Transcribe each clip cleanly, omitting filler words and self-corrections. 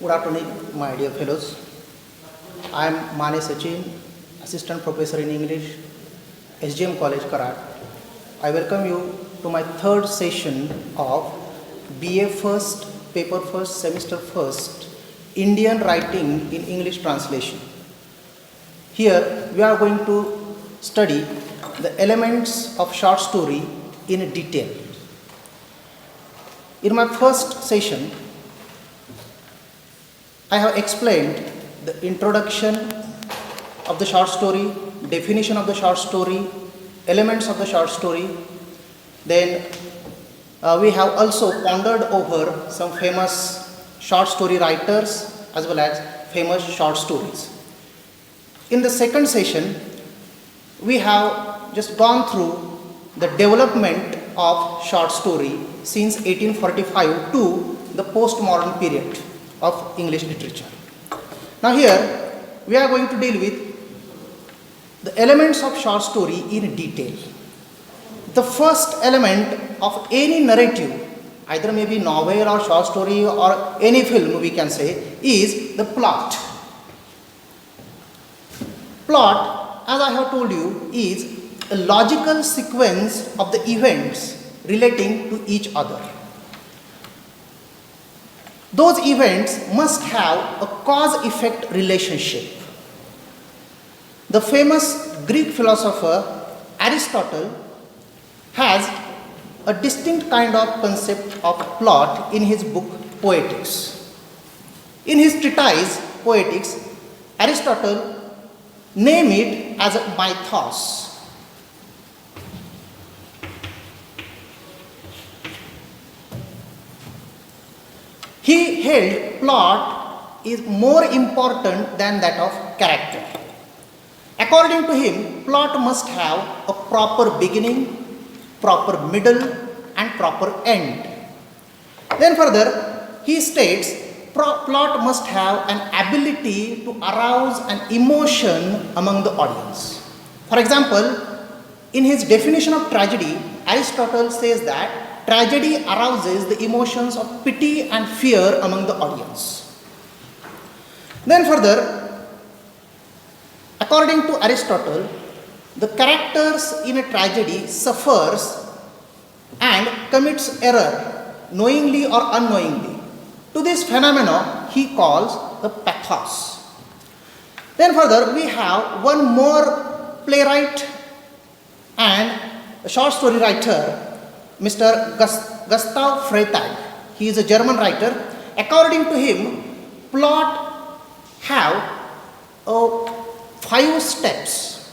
Good afternoon, my dear fellows. I am Mane Sachin, Assistant Professor in English, SGM College, Karat. I welcome you to my third session of BA First, Paper First, Semester First, Indian Writing in English Translation. Here we are going to study the elements of short story in detail. In my first session, I have explained the introduction of the short story, definition of the short story, elements of the short story. Then we have also pondered over some famous short story writers as well as famous short stories. In the second session, we have just gone through the development of short story since 1845 to the postmodern period of English literature. Now here we are going to deal with the elements of short story in detail. The first element of any narrative, either maybe novel or short story or any film we can say, is the plot. Plot, as I have told you, is a logical sequence of the events relating to each other. Those events must have a cause-effect relationship. The famous Greek philosopher Aristotle has a distinct kind of concept of plot in his book Poetics. In his treatise Poetics, Aristotle named it as a mythos. He held plot is more important than that of character. According to him, plot must have a proper beginning, proper middle, and proper end. Then further, he states plot must have an ability to arouse an emotion among the audience. For example, in his definition of tragedy, Aristotle says that tragedy arouses the emotions of pity and fear among the audience. Then further, according to Aristotle, the characters in a tragedy suffers and commits error, knowingly or unknowingly. To this phenomenon he calls the pathos. Then further, we have one more playwright and a short story writer, Mr. Gustav Freytag. He is a German writer. According to him, plot have 5 steps.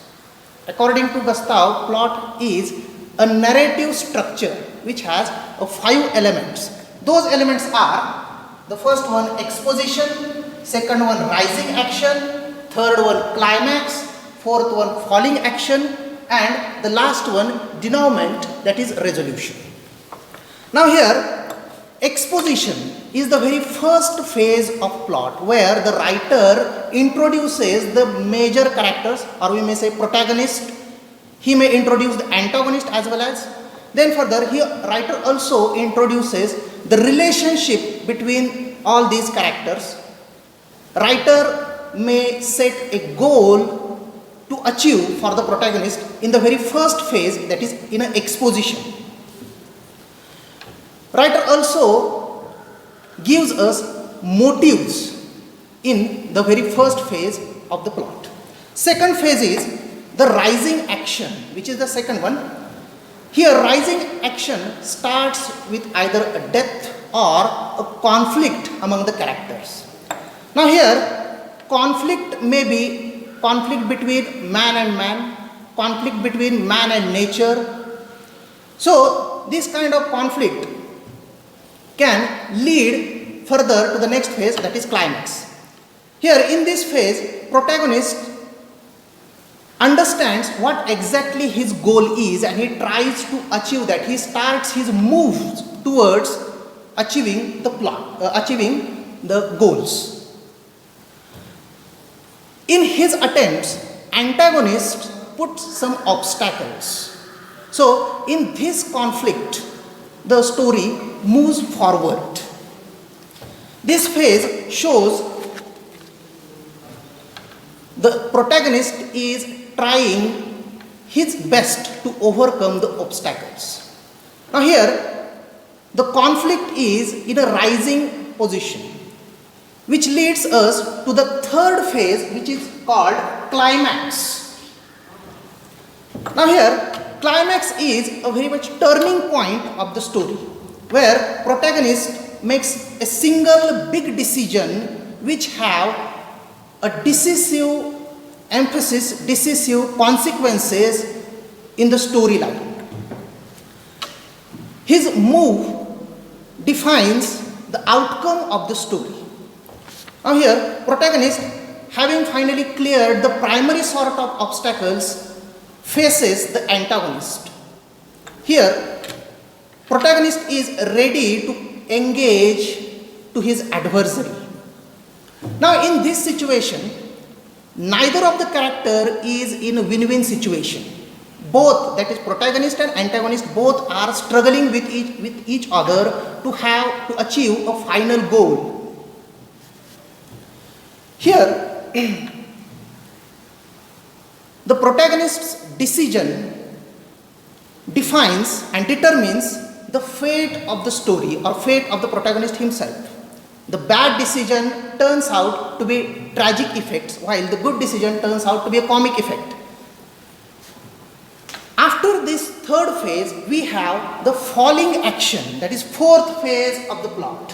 According to Gustav, plot is a narrative structure which has 5 elements. Those elements are: the first one exposition, second one rising action, third one climax, fourth one falling action, and the last one denouement, that is resolution. Now here, exposition is the very first phase of plot where the writer introduces the major characters, or we may say protagonist. He may introduce the antagonist as well as. Then further, writer also introduces the relationship between all these characters. Writer may set a goal to achieve for the protagonist in the very first phase, that is in an exposition. Writer also gives us motives in the very first phase of the plot. Second phase is the rising action, which is the second one. Here rising action starts with either a death or a conflict among the characters. Now here, conflict may be conflict between man and man, conflict between man and nature. So this kind of conflict can lead further to the next phase, that is climax. Here in this phase, protagonist understands what exactly his goal is and he tries to achieve that. He starts his moves towards achieving the achieving the goals. In his attempts, antagonist puts some obstacles. So in this conflict, the story moves forward. This phase shows the protagonist is trying his best to overcome the obstacles. Now here, the conflict is in a rising position, which leads us to the third phase, which is called climax. Now here, climax is a very much turning point of the story, where protagonist makes a single big decision which have a decisive emphasis, decisive consequences in the storyline. His move defines the outcome of the story. Now here, protagonist, having finally cleared the primary sort of obstacles, faces the antagonist. Here, protagonist is ready to engage to his adversary. Now in this situation, neither of the character is in a win-win situation. Both, that is protagonist and antagonist, both are struggling with each other to achieve a final goal. Here, the protagonist's decision defines and determines the fate of the story or fate of the protagonist himself. The bad decision turns out to be tragic effects, while the good decision turns out to be a comic effect. After this third phase, we have the falling action, that is fourth phase of the plot.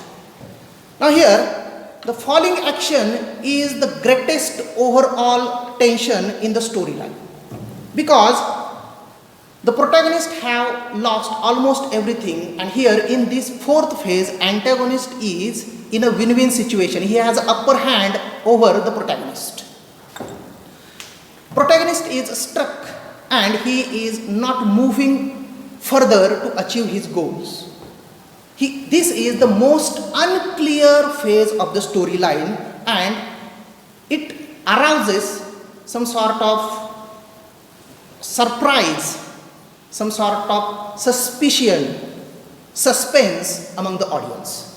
Now here, the falling action is the greatest overall tension in the storyline, because the protagonist have lost almost everything, and here in this fourth phase, antagonist is in a win-win situation. He has an upper hand over the protagonist. Protagonist is struck and he is not moving further to achieve his goals. This is the most unclear phase of the storyline, and it arouses some sort of surprise, some sort of suspicion, suspense among the audience.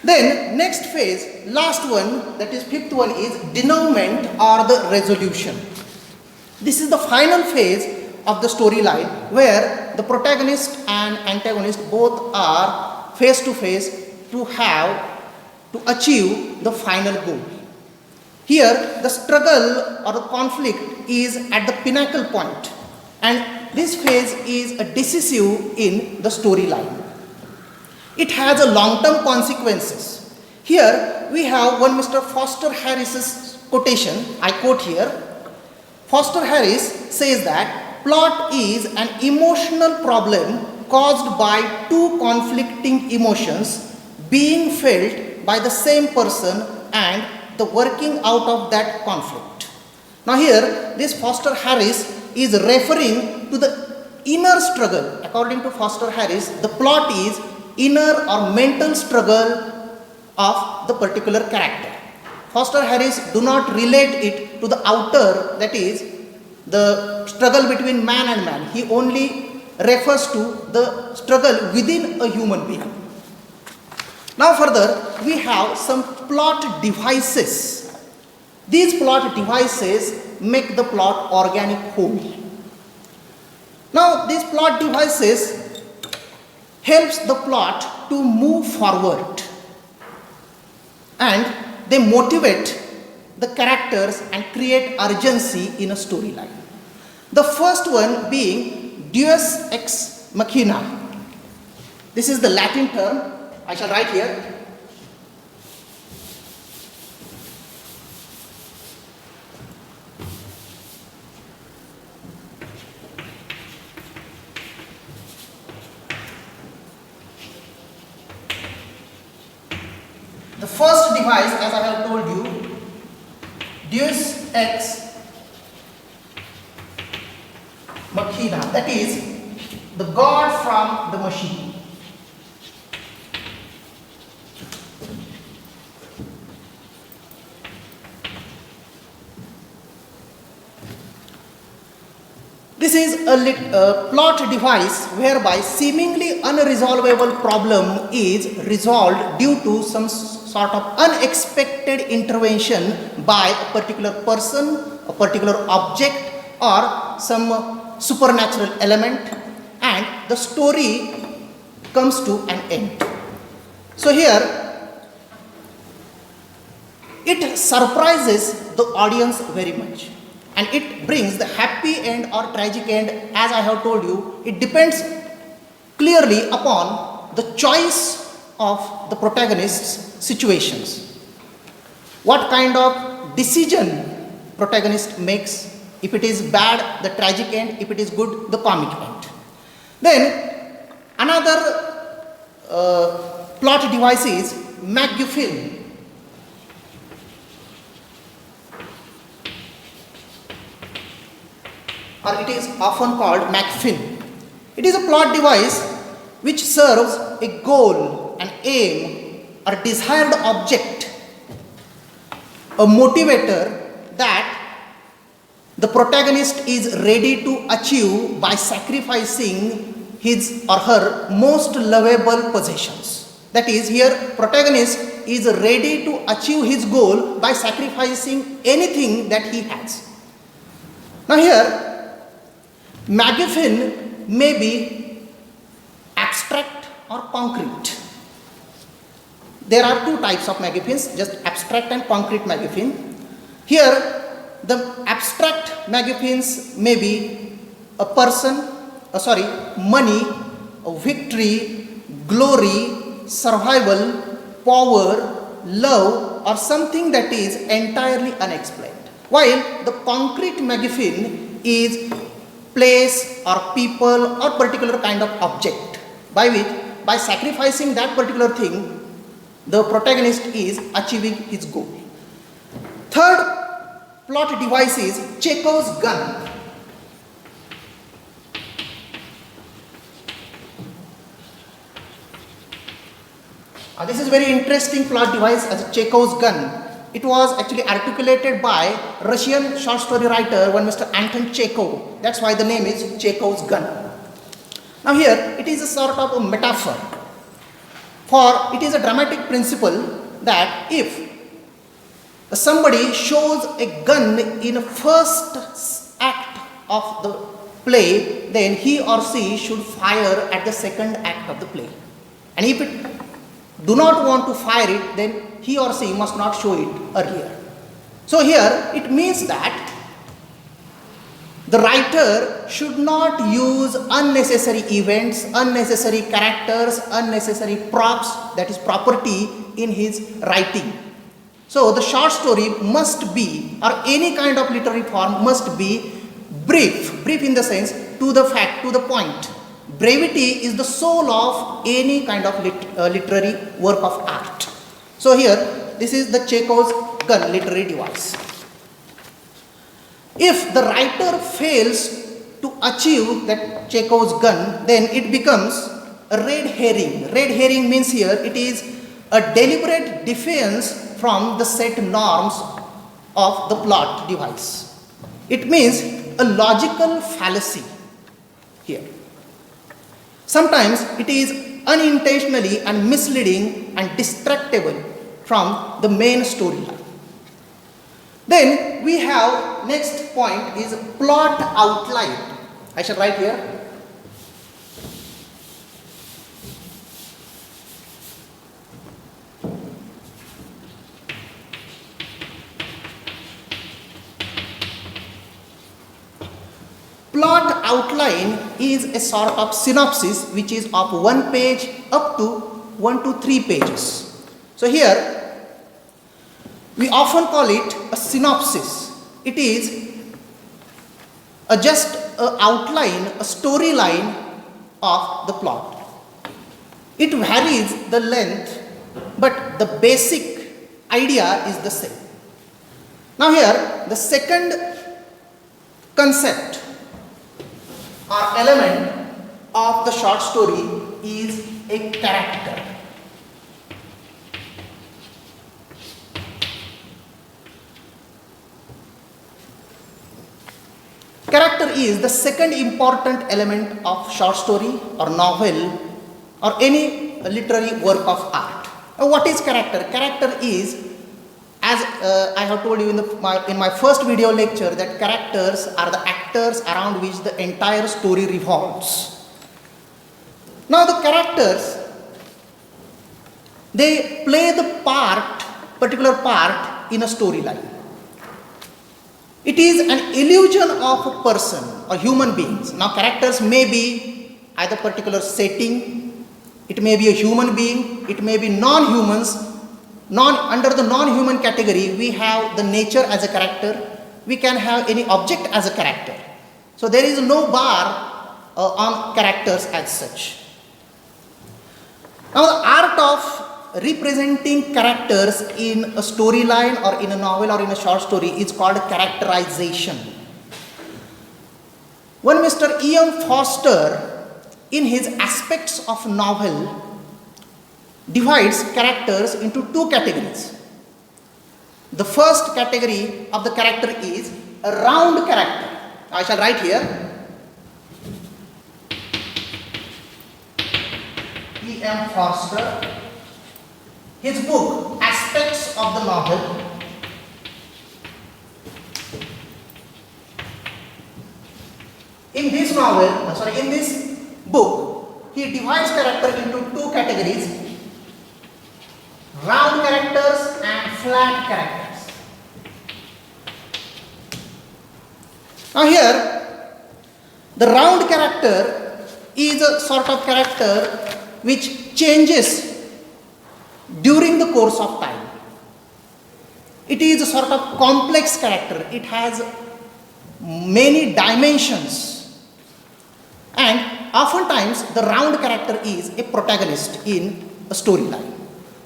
Then next phase, last one, that is fifth one, is denouement or the resolution. This is the final phase of the storyline, where the protagonist and antagonist both are face to face to achieve the final goal. Here, the struggle or the conflict is at the pinnacle point, and this phase is decisive in the storyline. It has a long-term consequences. Here, we have one Mr. Foster Harris's quotation. I quote here. Foster Harris says that plot is an emotional problem caused by two conflicting emotions being felt by the same person and the working out of that conflict. Now here, this Foster Harris is referring to the inner struggle. According to Foster Harris, the plot is inner or mental struggle of the particular character. Foster Harris do not relate it to the outer, that is, the struggle between man and man. He only refers to the struggle within a human being. Now further, we have some plot devices. These plot devices make the plot organic whole. Now these plot devices helps the plot to move forward, and they motivate the characters and create urgency in a storyline. The first one being deus ex machina. This is the Latin term. I shall write here. The first device, as I have told you, deus ex machina, that is the God from the machine. This is a plot device whereby seemingly unresolvable problem is resolved due to some sort of unexpected intervention by a particular person, a particular object, or some supernatural element, and the story comes to an end. So here it surprises the audience very much, and it brings the happy end or tragic end. As I have told you, it depends clearly upon the choice of the protagonist's situations. What kind of decision protagonist makes. If it is bad, the tragic end. If it is good, the comic end. Then another plot device is MacGuffin. Or it is often called MacFin. It is a plot device which serves a goal, an aim, or desired object, a motivator that the protagonist is ready to achieve by sacrificing his or her most lovable possessions. That is, here protagonist is ready to achieve his goal by sacrificing anything that he has. Now here, MacGuffin may be abstract or concrete. There are two types of MacGuffins, just abstract and concrete MacGuffin. Here, the abstract MacGuffins may be a person, money, a victory, glory, survival, power, love, or something that is entirely unexplained. While the concrete MacGuffin is place or people or particular kind of object by which, by sacrificing that particular thing, the protagonist is achieving his goal. Third plot device is Chekhov's gun. This is very interesting plot device as a Chekhov's gun. It was actually articulated by Russian short story writer, one Mr. Anton Chekhov. That's why the name is Chekhov's gun. Now here, it is a sort of a metaphor. For it is a dramatic principle that if somebody shows a gun in first act of the play, then he or she should fire at the second act of the play. And if it do not want to fire it, then he or she must not show it earlier. So here it means that the writer should not use unnecessary events, unnecessary characters, unnecessary props, that is property, in his writing. So the short story must be, or any kind of literary form must be brief in the sense, to the fact, to the point. Brevity is the soul of any kind of literary work of art. So here, this is the Chekhov's gun literary device. If the writer fails to achieve that Chekhov's gun, then it becomes a red herring. Red herring means here it is a deliberate defiance from the set norms of the plot device. It means a logical fallacy here. Sometimes it is unintentionally and misleading and distractible from the main storyline. Then we have next point is plot outline. I shall write here. Plot outline is a sort of synopsis which is of 1 page up to 1 to 3 pages. So here we often call it a synopsis. It is just an outline, a storyline of the plot. It varies the length, but the basic idea is the same. Now here the second concept or element of the short story is a character. character is the second important element of short story or novel or any literary work of art. Now, what is character? Character is, as I have told you in my first video lecture, that characters are the actors around which the entire story revolves. Now the characters, they play the particular part in a storyline. It is an illusion of a person or human beings. Now characters may be either particular setting, it may be a human being, it may be non-humans. Under the non-human category, we have the nature as a character, we can have any object as a character. So there is no bar on characters as such. Now the art of representing characters in a storyline or in a novel or in a short story is called characterization. One Mr. E.M. Forster, in his Aspects of Novel, divides characters into two categories. The first category of the character is a round character. I shall write here. E.M. Forster, his book Aspects of the Novel, in this book, he divides character into two categories: round characters and flat characters. Now here, the round character is a sort of character which changes during the course of time. It is a sort of complex character. It has many dimensions, and oftentimes the round character is a protagonist in a storyline,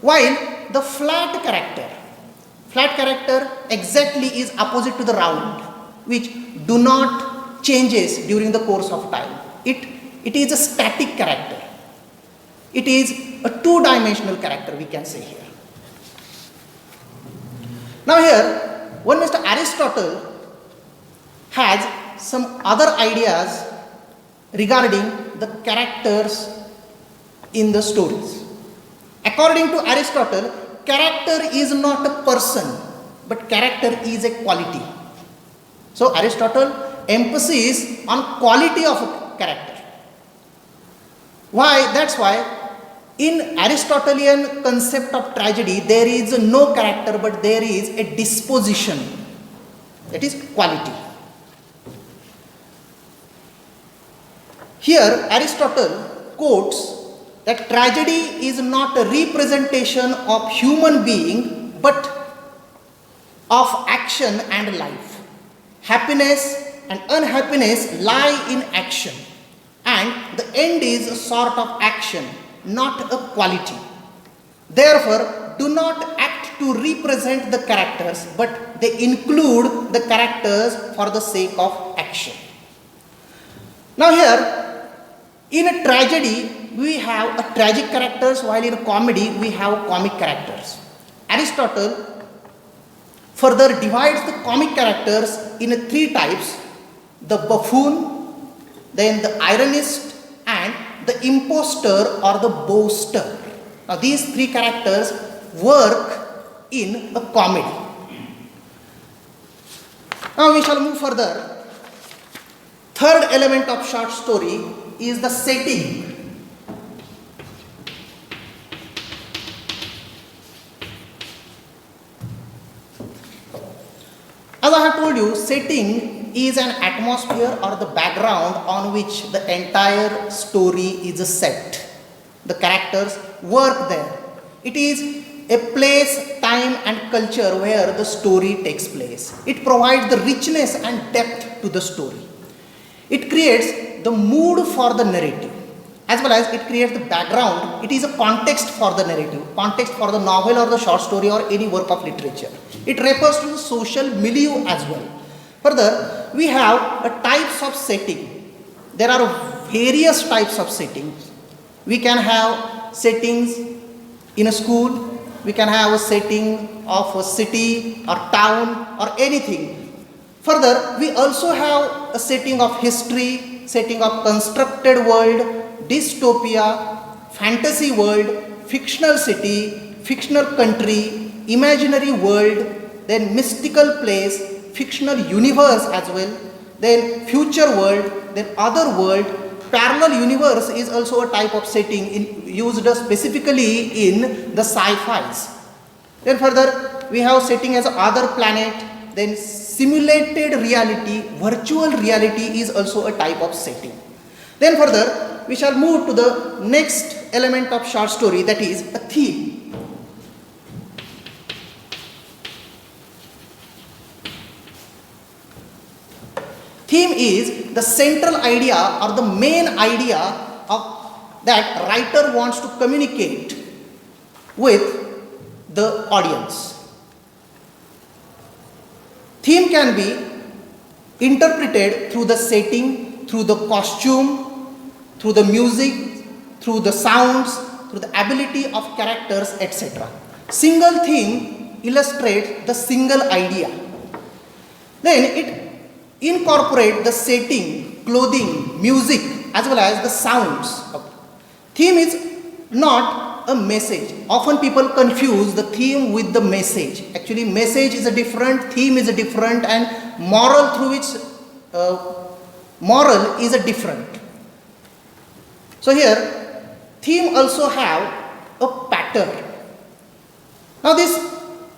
while the flat character exactly is opposite to the round, which do not changes during the course of time. It is a static character. It is a two-dimensional character, we can say here. Now here, one Mr. Aristotle has some other ideas regarding the characters in the stories. According to Aristotle, character is not a person, but character is a quality. So Aristotle emphasizes on quality of a character. Why? That's why in Aristotelian concept of tragedy, there is no character, but there is a disposition, that is quality. Here Aristotle quotes that tragedy is not a representation of human being, but of action and life. Happiness and unhappiness lie in action, and the end is a sort of action, not a quality. Therefore, do not act to represent the characters, but they include the characters for the sake of action. Now here, in a tragedy, we have a tragic characters, while in a comedy, we have comic characters. Aristotle further divides the comic characters in three types: the buffoon, then the ironist, and the impostor or the boaster. Now these three characters work in a comedy. Now we shall move further. Third element of short story is the setting. As I have told you, setting is an atmosphere or the background on which the entire story is set. The characters work there. It is a place, time and culture where the story takes place. It provides the richness and depth to the story. It creates the mood for the narrative, as well as it creates the background. It is a context for the narrative, context for the novel or the short story or any work of literature. It refers to the social milieu as well. Further, we have a types of setting. There are various types of settings. We can have settings in a school, we can have a setting of a city or town or anything. Further, we also have a setting of history, setting of constructed world, dystopia, fantasy world, fictional city, fictional country, imaginary world, then mystical place, fictional universe as well, then future world, then other world. Parallel universe is also a type of setting used specifically in the sci-fis. Then further, we have setting as other planet, then simulated reality, virtual reality is also a type of setting. Then further, we shall move to the next element of short story, that is a theme. Theme is the central idea or the main idea of that writer wants to communicate with the audience. Theme can be interpreted through the setting, through the costume, through the music, through the sounds, through the ability of characters, etc. Single theme illustrates the single idea. Then it incorporates the setting, clothing, music, as well as the sounds. Theme is not a message. Often people confuse the theme with the message. Actually, message is a different, theme is a different, and moral through which moral is a different. So here, theme also have a pattern. Now this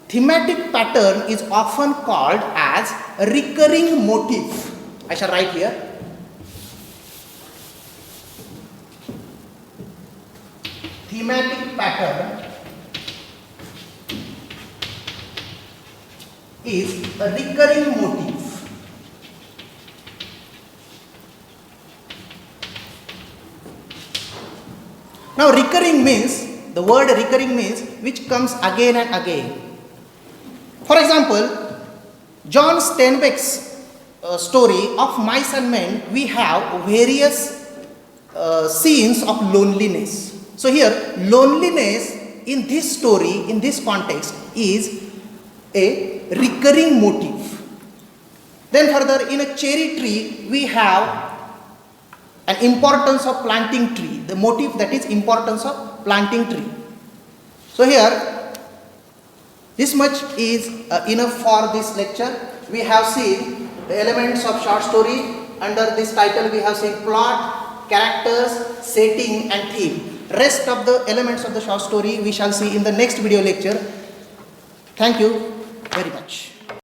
thematic pattern is often called as a recurring motif. I shall write here. Thematic pattern is a recurring motif. Now recurring means, the word recurring means which comes again and again. For example, John Steinbeck's story of Mice and Men, we have various scenes of loneliness. So here, loneliness in this story, in this context, is a recurring motif. Then further, in a cherry tree, we have an importance of planting tree, the motif, that is importance of planting tree. So here, this much is enough for this lecture. We have seen the elements of short story. Under this title we have seen plot, characters, setting and theme. Rest of the elements of the short story we shall see in the next video lecture. Thank you very much.